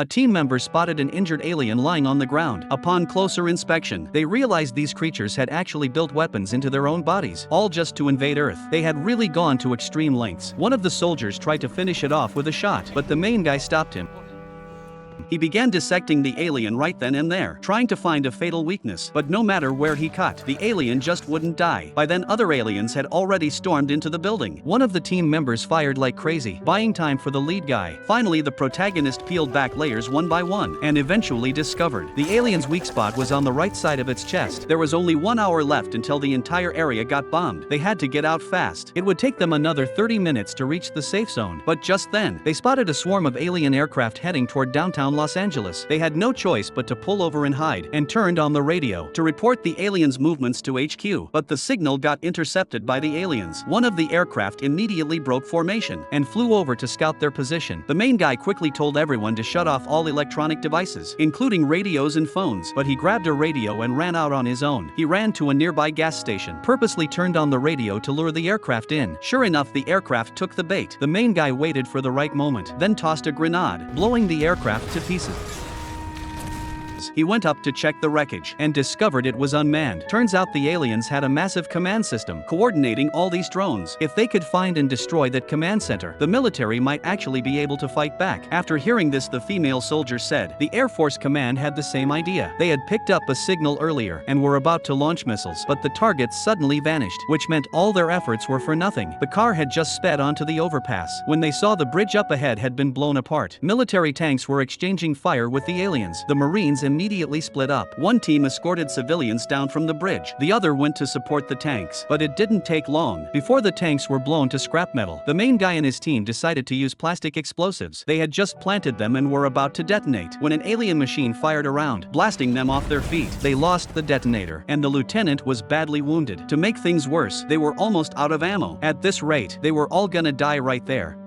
a team member spotted an injured alien lying on the ground. Upon closer inspection, they realized these creatures had actually built weapons into their own bodies, all just to invade Earth. They had really gone to extreme lengths. One of the soldiers tried to finish it off with a shot, but the main guy stopped him. He began dissecting the alien right then and there, trying to find a fatal weakness, but no matter where he cut, the alien just wouldn't die. By then other aliens had already stormed into the building. One of the team members fired like crazy, buying time for the lead guy. Finally the protagonist peeled back layers one by one, and eventually discovered the alien's weak spot was on the right side of its chest. There was only 1 hour left until the entire area got bombed. They had to get out fast. It would take them another 30 minutes to reach the safe zone, but just then, they spotted a swarm of alien aircraft heading toward downtown Los Angeles. They had no choice but to pull over and hide, and turned on the radio to report the aliens' movements to HQ, but the signal got intercepted by the aliens. One of the aircraft immediately broke formation and flew over to scout their position. The main guy quickly told everyone to shut off all electronic devices, including radios and phones, but he grabbed a radio and ran out on his own. He ran to a nearby gas station, purposely turned on the radio to lure the aircraft in. Sure enough, the aircraft took the bait. The main guy waited for the right moment, then tossed a grenade, blowing the aircraft to pieces. He went up to check the wreckage and discovered it was unmanned. Turns out the aliens had a massive command system coordinating all these drones. If they could find and destroy that command center, the military might actually be able to fight back. After hearing this, the female soldier said the Air Force Command had the same idea. They had picked up a signal earlier and were about to launch missiles, but the targets suddenly vanished, which meant all their efforts were for nothing. The car had just sped onto the overpass when they saw the bridge up ahead had been blown apart. Military tanks were exchanging fire with the aliens. The Marines immediately split up. One team escorted civilians down from the bridge. The other went to support the tanks. But it didn't take long before the tanks were blown to scrap metal. The main guy and his team decided to use plastic explosives. They had just planted them and were about to detonate when an alien machine fired around, blasting them off their feet. They lost the detonator, and the lieutenant was badly wounded. To make things worse, they were almost out of ammo. At this rate, they were all gonna die right there.